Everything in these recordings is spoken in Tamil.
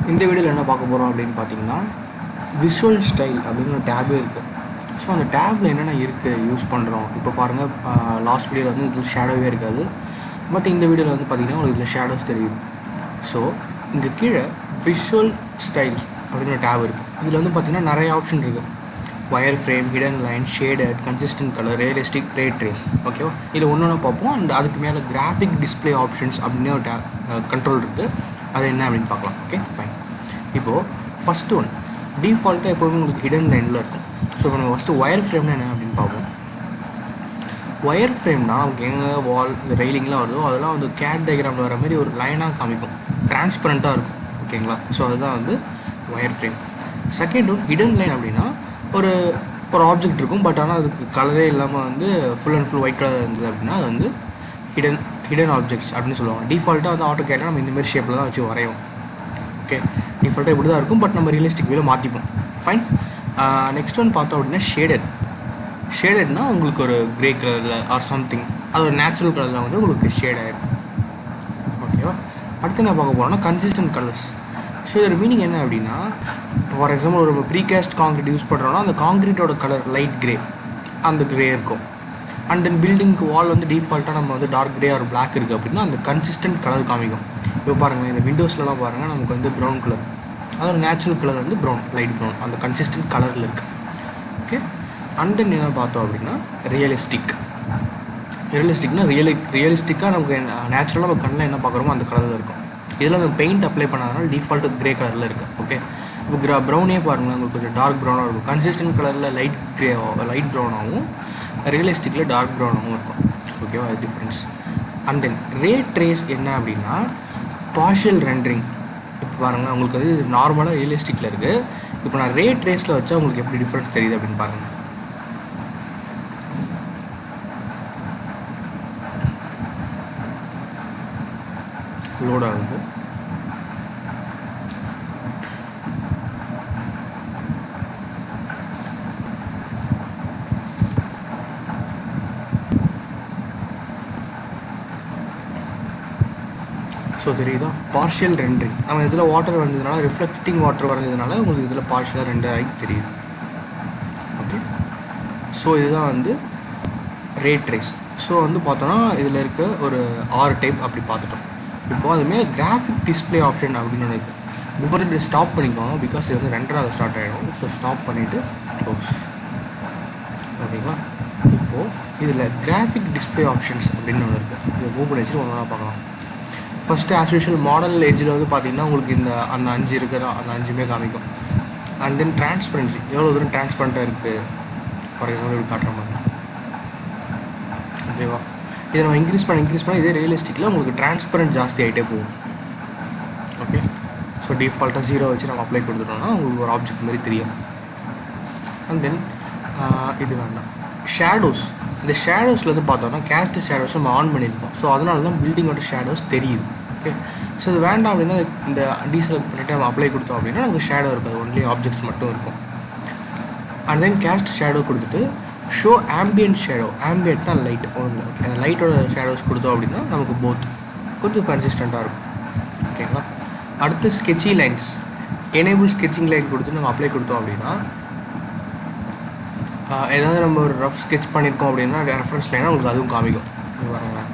இந்த வீடியோவில் என்ன பார்க்க போகிறோம் அப்படின்னு பார்த்தீங்கன்னா, விஷுவல் ஸ்டைல் அப்படின்னு ஒரு டேபே இருக்குது. ஸோ அந்த டேப்பில் என்னென்ன இருக்குது யூஸ் பண்ணுறோம். இப்போ பாருங்கள், லாஸ்ட் வீடியோவில் வந்து இதில் ஷேடோவே இருக்காது. பட் இந்த வீடியோவில் வந்து பார்த்திங்கன்னா உங்களுக்கு இதில் ஷேடோஸ் தெரியுது. ஸோ இந்த கீழே விஷுவல் ஸ்டைல்ஸ் அப்படின்னு ஒரு டேப் இருக்குது. இதில் வந்து பார்த்திங்கன்னா நிறைய ஆப்ஷன் இருக்குது. Wire frame, hidden line, shaded, consistent colour, realistic, ray trace. ஓகேவா, இதில் ஒன்று ஒன்று பார்ப்போம். அண்ட் அதுக்கு மேலே கிராஃபிக் டிஸ்பிளே ஆப்ஷன்ஸ் அப்படின்னு ஒரு கண்ட்ரோல் இருக்குது. அது என்ன அப்படின்னு பார்க்கலாம். Okay, fine. இப்போது ஃபஸ்ட்டு ஒன் டிஃபால்ட்டாக எப்போதுமே உங்களுக்கு ஹிடன் லைனில் இருக்கும். ஸோ இப்போ நம்ம ஃபஸ்ட்டு ஒயர் ஃப்ரேம்னா என்ன அப்படின்னு பார்ப்போம். ஒயர் ஃப்ரேம்னா நமக்கு எங்கே வால் இந்த ரெயிலிங்லாம் வருதோ அதெல்லாம் வந்து கேட் டயக்ராமில் வர மாதிரி ஒரு லைனாக காமிக்கும், டிரான்ஸ்பரண்ட்டாக இருக்கும். ஓகேங்களா, ஸோ அதுதான் வந்து wire frame. Second one hidden line அப்படின்னா ஒரு ஆப்ஜெக்ட் இருக்கும், பட் ஆனால் அதுக்கு கலரே இல்லாமல் வந்து full and full white colour இருந்தது அப்படின்னா அது வந்து ஹிடன் ஆப்ஜெக்ட்ஸ் அப்படின்னு சொல்லுவாங்க. டிஃபால்ட்டாக வந்து ஆட்டோ கேட்டில் நம்ம இந்தமாரி ஷேப்பில் தான் வச்சு வரையும். ஓகே, டிஃபால்ட்டாக இப்படி தான் இருக்கும், பட் நம்ம ரியலிஸ்டிக் வேலை மாற்றிப்போம். ஃபைன். நெக்ஸ்ட் ஒன் பார்த்தோம் அப்படின்னா ஷேடட்னா உங்களுக்கு ஒரு கிரே கலரில் ஆர் சம்திங், அது ஒரு நேச்சுரல் கலரில் வந்து உங்களுக்கு ஷேட் ஆகிருக்கும். ஓகேவா, அடுத்து என்ன பார்க்க போகிறோம்னா கன்சிஸ்டன்ட் கலர்ஸ். ஸோ இதோட மீனிங் என்ன அப்படின்னா, ஃபார் எக்ஸாம்பிள் ஒரு ப்ரீகாஸ்ட் காங்கிரீட் யூஸ் பண்ணுறோன்னா அந்த காங்கிரீட்டோட கலர் லைட் கிரே, அந்த கிரே இருக்கும். அண்ட் தென் பில்டிங்க்கு வால் வந்து டிஃபால்ட்டாக நம்ம வந்து டார்க் கிரே ஆர் பிளாக் இருக்குது அப்படின்னா அந்த கன்சிஸ்டன்ட் கலர் காமிக்கும். இப்போ பாருங்கள், இந்த விண்டோஸ்லலாம் பாருங்கள், நமக்கு வந்து ப்ரௌன் கலர், அதோட நேச்சுரல் கலர் வந்து ப்ரௌன், லைட் ப்ரௌன், அந்த கன்சிஸ்டன்ட் கலரில் இருக்குது. ஓகே, அண்ட் தென் என்ன பார்த்தோம் அப்படின்னா ரியலிஸ்டிக்னா ரியலிஸ்டிக்காக நமக்கு நேச்சுரலாக நம்ம கண்ணில் என்ன பார்க்குறோமோ அந்த கலரில் இருக்கும். இதில் அந்த பெயிண்ட் அப்ளை பண்ணாதனால டிஃபால்ட்டு கிரே கலரில் இருக்குது. ஓகே, இப்போ ப்ரௌனே பாருங்கள், உங்களுக்கு கொஞ்சம் டார்க் ப்ரௌனாக இருக்கும். கன்சிஸ்டன்ட் கலரில் லைட் ப்ரௌனாகவும் ரியலிஸ்டிக்கில் டார்க் ப்ரௌனாகவும் இருக்கும். ஓகேவா, அது difference. And then ray trace என்ன அப்படின்னா பார்ஷியல் ரெண்டரிங். இப்போ பாருங்கள், உங்களுக்கு வந்து நார்மலாக ரியலிஸ்டிக்கில் இருக்குது. இப்போ நான் ரே ட்ரேஸில் வச்சா உங்களுக்கு எப்படி டிஃப்ரென்ஸ் தெரியுது அப்படின்னு பாருங்கள். லோட் ஆகுது. ஸோ தெரியுதா, பார்ஷியல் ரெண்டரிங். நம்ம இதில் வாட்டர் வந்ததுனால, ரிஃப்ளெக்டிங் வாட்டர் வந்ததுனால உங்களுக்கு இதில் பார்ஷியலாக ரெண்டர் ஆகி தெரியுது. ஓகே, ஸோ இதுதான் வந்து ரே ட்ரேஸ். ஸோ வந்து பார்த்தோன்னா இதில் இருக்க ஒரு 6 டைப் அப்படி பார்த்துட்டோம். இப்போது அதுமாரி கிராஃபிக் டிஸ்பிளே ஆப்ஷன் அப்படின்னு ஒன்று இருக்குது. பிஃபோர் இதை ஸ்டாப் பண்ணிக்கோங்க, பிகாஸ் இது வந்து ரெண்டராக ஸ்டார்ட் ஆகிடும். ஸோ ஸ்டாப் பண்ணிவிட்டு க்ளோஸ். ஓகேங்களா, இப்போது இதில் கிராஃபிக் டிஸ்பிளே ஆப்ஷன்ஸ் அப்படின்னு ஒன்று இருக்குது. இதை ஓப்பன் வச்சுட்டு ஒன்றா பார்க்கலாம். ஃபஸ்ட்டு ஆஸ் யூஷுவல் மாடல் ஏஜில் வந்து பார்த்திங்கன்னா உங்களுக்கு அந்த 5 இருக்கிற அந்த 5மே காமிக்கும். அண்ட் தென் டிரான்ஸ்பரன்சி, எவ்வளோ தூரம் டிரான்ஸ்பரண்ட்டாக இருக்குது. ஃபார் எக்ஸாம்பிள் இப்படி காட்டுற மாதிரி. ஓகேவா, இதை நம்ம இன்க்ரீஸ் பண்ண இதே ரியலிஸ்டிக்கில் உங்களுக்கு டிரான்ஸ்பரண்ட் ஜாஸ்தி ஆகிட்டே போகும். ஓகே, ஸோ டிஃபால்ட்டாக 0 வச்சு நம்ம அப்ளை கொடுத்துட்டோம்னா உங்களுக்கு ஒரு ஆப்ஜெக்ட் மாதிரி தெரியும். அண்ட் தென் இது வேண்டாம், ஷேடோஸ். இந்த ஷேடோஸில் வந்து பார்த்தோம்னா கேஸ்ட் ஷேடோஸ் நம்ம ஆன் பண்ணியிருக்கோம். ஸோ அதனால தான் பில்டிங்கோட ஷேடோஸ் தெரியுது. ஓகே, ஸோ இது வேண்டாம் அப்படின்னா இந்த டீசெலக்ட் பண்ணிவிட்டு நம்ம அப்ளை கொடுத்தோம் அப்படின்னா நமக்கு ஷேடோ இருக்காது, ஒன்லி ஆப்ஜெக்ட்ஸ் மட்டும் இருக்கும். அண்ட் தென் கேஸ்ட் ஷேடோ கொடுத்துட்டு ஷோ ஆம்பியன்ட் ஷேடோ. ஆம்பியன்ட்னா லைட் ஒன்றும். ஓகே, அந்த லைட்டோட ஷேடோஸ் கொடுத்தோம் அப்படின்னா நமக்கு போத் கொஞ்சம் கன்சிஸ்டண்ட்டாக இருக்கும். ஓகேங்களா, அடுத்து ஸ்கெட்சி லைன்ஸ். எனேபிள் ஸ்கெட்சிங் லைன் கொடுத்து நம்ம அப்ளை கொடுத்தோம் அப்படின்னா ஏதாவது நம்ம ஒரு ரஃப் ஸ்கெட்ச் பண்ணியிருக்கோம் அப்படின்னா ரெஃபரன்ஸ் லைனாக உங்களுக்கு அதுவும் காமிக்கும். பாருங்களேன்,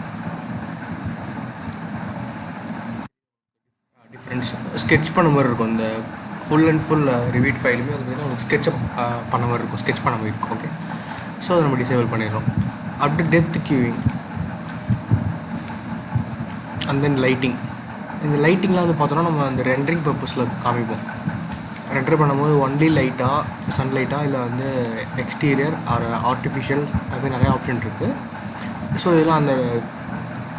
டிஃப்ரென்ஸ் ஸ்கெட்ச் பண்ண மாதிரி இருக்கும். இந்த ஃபுல் அண்ட் ஃபுல் ரிவீட் ஃபைலுமே அது பார்த்தீங்கன்னா உங்களுக்கு ஸ்கெட்சப் பண்ண மாதிரி இருக்கும், ஸ்கெட்ச் பண்ண மாதிரி இருக்கும். ஓகே, ஸோ அதை நம்ம டிசேபிள் பண்ணிடுறோம். அடுத்து depth queuing and then lighting. இந்த லைட்டிங்லாம் வந்து பார்த்தோன்னா நம்ம அந்த ரெண்டரிங் பர்பஸில் காமிப்போம். ரெண்டர் பண்ணும்போது ஒன்லி லைட்டாக, சன்லைட்டாக, இல்லை வந்து எக்ஸ்டீரியர் ஆர் ஆர்டிஃபிஷியல், அதுமாதிரி நிறையா ஆப்ஷன் இருக்குது. ஸோ இதெல்லாம் அந்த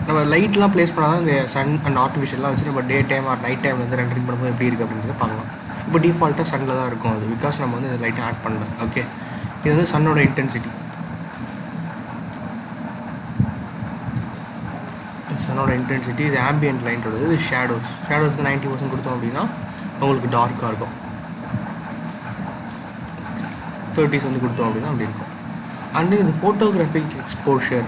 நம்ம லைட்லாம் ப்ளேஸ் பண்ணால் தான் இந்த சன் அண்ட் ஆர்டிஃபிஷியல்லாம் வச்சு நம்ம day time or night time வந்து ரெண்டரிங் பண்ணும்போது எப்படி இருக்குது அப்படின்றத பார்க்கலாம். இப்போ டிஃபால்ட்டாக சன்னில் தான் இருக்கும் அது, பிகாஸ் நம்ம வந்து இந்த லைட்டை ஆட் பண்ணல. ஓகே, இது வந்து சன்னோட இன்டென்சிட்டி, இது ஆம்பியன்ட் லைட்டோடது. இது ஷேடோஸ்க்கு 90% கொடுத்தோம் அப்படின்னா உங்களுக்கு டார்க்காக இருக்கும். 30s வந்து கொடுத்தோம் அப்படின்னா அப்படி இருக்கும். அண்ட் தென் இது ஃபோட்டோகிராஃபிக் எக்ஸ்போஷர்.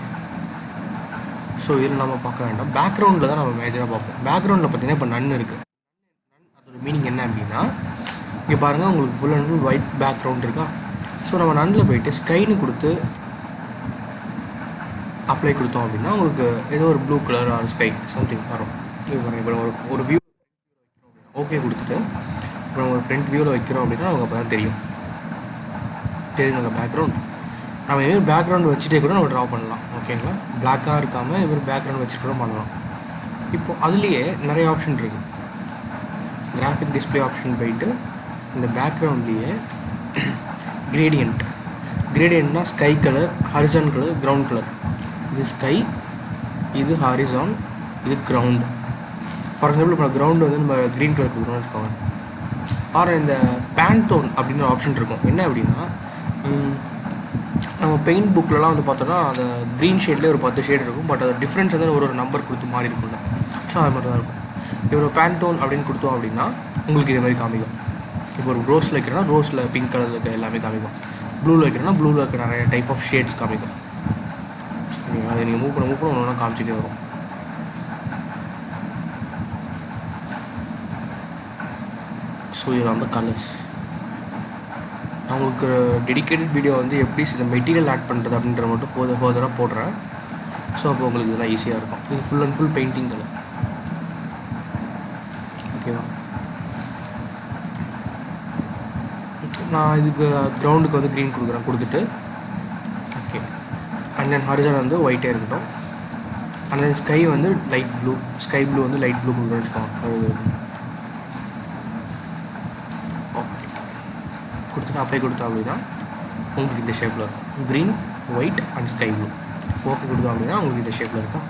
ஸோ இதில் நம்ம பார்க்க வேண்டாம், பேக்ரவுண்டில் தான் நம்ம மேஜராக பார்ப்போம். பேக்ரவுண்டில் பார்த்திங்கன்னா இப்போ நன் இருக்குது. அதோட மீனிங் என்ன அப்படின்னா, இங்கே பாருங்கள் உங்களுக்கு full and full white background இருக்கா. ஸோ நம்ம நன்னில் போயிட்டு ஸ்கைன்னு கொடுத்து அப்ளை கொடுத்தோம் அப்படின்னா உங்களுக்கு ஏதோ ஒரு blue colour or sky something வரும். இப்போ ஒரு வியூ ஓகே கொடுத்துட்டு இப்போ நம்ம ஒரு ஃப்ரண்ட் வியூவில் வைக்கிறோம் அப்படின்னா நமக்கு அப்போ தான் தெரியுங்க பேக்ரவுண்ட். நம்ம இதுமாரி பேக்ரவுண்ட் வச்சுட்டே கூட நம்ம ட்ரா பண்ணலாம். ஓகேங்களா, பிளாக்காக இருக்காமல் இதுமாரி பேக்ரவுண்ட் வச்சுட்டு கூட பண்ணலாம். இப்போது அதுலேயே நிறைய ஆப்ஷன் இருக்குது. கிராஃபிக் டிஸ்பிளே ஆப்ஷன் போயிட்டு இந்த பேக்ரவுண்ட்லேயே கிரேடியன்ட்னா sky colour, horizon colour, ground colour. இது ஸ்கை, இது ஹாரிசான், இது கிரவுண்ட். ஃபார் எக்ஸாம்பிள் இப்போ கிரவுண்டு வந்து நம்ம க்ரீன் கலர் கொடுக்குறோம்னு வச்சுக்கோங்க. ஆர் இந்த பேண்டோன் அப்படின்னு ஒரு ஆப்ஷன் இருக்கும். என்ன அப்படின்னா, நம்ம பெயிண்ட் புக்கிலலாம் வந்து பார்த்தோன்னா அந்த க்ரீன் ஷேட்லேயே ஒரு 10 ஷேட் இருக்கும். பட் அது டிஃப்ரென்ஸ் வந்து ஒரு நம்பர் கொடுத்து மாறி இருக்கும்ல. ஸோ அது மாதிரி தான் இருக்கும். இப்போ ஒரு பேண்டோன் அப்படின்னு கொடுத்தோம் அப்படின்னா உங்களுக்கு இதே மாதிரி காமிக்கும். இப்போ ஒரு ரோஸில் வைக்கிறோன்னா ரோஸில் பிங்க் கலரில் இருக்க எல்லாமே காமிக்கும். ப்ளூவில் வைக்கிறோன்னா ப்ளூவில் இருக்க நிறைய டைப் ஆஃப் ஷேட்ஸ் காமிக்கும். அதை நீங்கள் மூவ் பண்ண ஒன்று ஒன்றா காமிச்சிட்டே வரும். ஸோ இதில் வந்து கலர்ஸ் நான் உங்களுக்கு டெடிக்கேட்டட் வீடியோ வந்து எப்படி இந்த மெட்டீரியல் ஆட் பண்ணுறது அப்படின்ற மட்டும் ஃபர்தராக போடுறேன். ஸோ அப்போ உங்களுக்கு இதெல்லாம் ஈஸியாக இருக்கும். இது full and full painting colour. ஓகேவா, நான் இதுக்கு கிரவுண்டுக்கு வந்து க்ரீன் கொடுத்துட்டு ஓகே. அண்ட் தென் ஹாரிசான் வந்து ஒயிட்டே இருக்கட்டும். அண்ட் தென் ஸ்கை வந்து லைட் ப்ளூ, ஸ்கை ப்ளூ வந்து லைட் ப்ளூ கொடுக்குறேன்னு வச்சுக்கோங்க. ஓகே கொடுத்துட்டு அப்ளை கொடுத்தோம் அப்படின்னா உங்களுக்கு இந்த ஷேப்பில் இருக்கும். Green, white and sky blue. Okay கொடுத்தோம் அப்படின்னா உங்களுக்கு இந்த ஷேப்பில் இருக்கா.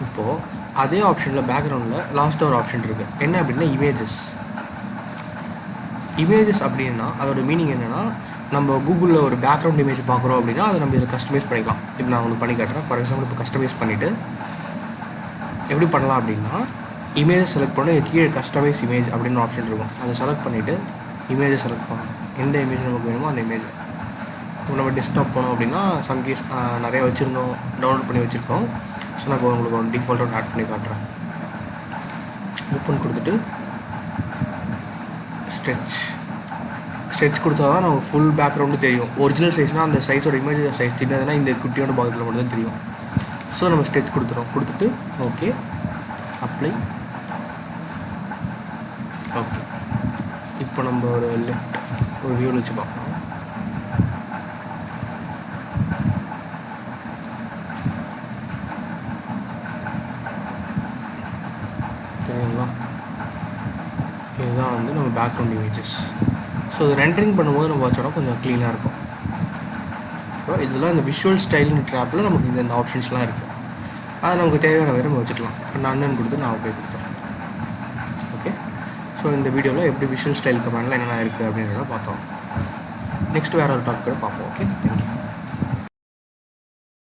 இப்போது அதே ஆப்ஷனில் பேக்ரவுண்டில் லாஸ்ட்டாக ஒரு ஆப்ஷன் இருக்குது. என்ன அப்படின்னா இமேஜஸ் அப்படின்னா அதோட மீனிங் என்னென்னா, நம்ம கூகுளில் ஒரு பேக்ரவுண்ட் இமேஜ் பார்க்குறோம் அப்படின்னா அதை நம்ம இதில் கஸ்டமைஸ் பண்ணிக்கலாம். இப்போ நான் உங்களுக்கு பண்ணி காட்டுறேன். ஃபார் எக்ஸாம்பிள் இப்போ கஸ்டமைஸ் பண்ணிவிட்டு எப்படி பண்ணலாம் அப்படின்னா, இமேஜை செலக்ட் பண்ணி கீழே கஸ்டமைஸ் இமேஜ் அப்படின்னு ஆப்ஷன் இருக்கும். அதை செலக்ட் பண்ணிவிட்டு இமேஜை செலக்ட் பண்ணணும். எந்த இமேஜ் நமக்கு வேணுமோ அந்த இமேஜ். இப்போ நம்ம டெஸ்க்டாப் போனோம் அப்படின்னா சம்கேஸ் நிறைய வச்சுருந்தோம், டவுன்லோட் பண்ணி வச்சுருக்கோம். ஸோ நான் இப்போ உங்களுக்கு ஒரு டிஃபால்ட்டாக ஆட் பண்ணி காட்டுறேன். ஓப்பன் கொடுத்துட்டு ஸ்ட்ரெச் கொடுத்தா தான் நமக்கு ஃபுல் பேக்ரவுண்டு தெரியும். ஒரிஜினல் சைஸ்னால் அந்த சைஸோட இமேஜ் சைஸ் சின்னதுன்னா இந்த குட்டியோட பாகத்தில் மட்டும் தான் தெரியும். ஸோ நம்ம ஸ்ட்ரெச் கொடுத்துட்டு ஓகே அப்ளை. ஓகே இப்போ நம்ம ஒரு லெஃப்ட் ஒரு வியூவில் வச்சு பார்க்கலாம். தெரியுங்களா, இதுதான் வந்து நம்ம பேக்ரவுண்ட் இமேஜஸ். ஸோ இது ரெண்டரிங் பண்ணும்போது நம்ம வச்சோன்னா கொஞ்சம் க்ளீனாக இருக்கும். ஸோ இதெல்லாம் இந்த விஷுவல் ஸ்டைல்னு ட்ராப்பில் நமக்கு இந்த ஆப்ஷன்ஸ்லாம் இருக்குது. அதை நமக்கு தேவையான வேறு நம்ம வச்சுக்கலாம். இப்போ நான் கொடுத்து நான் ஓகே கொடுத்துறேன். ஓகே, ஸோ இந்த வீடியோவில் எப்படி விஷுவல் ஸ்டைல் கமெண்டில் என்னென்ன இருக்குது அப்படின்றத பார்த்தோம். நெக்ஸ்ட் வேறு ஒரு டாபிக் கூட பார்ப்போம். Okay, thank you.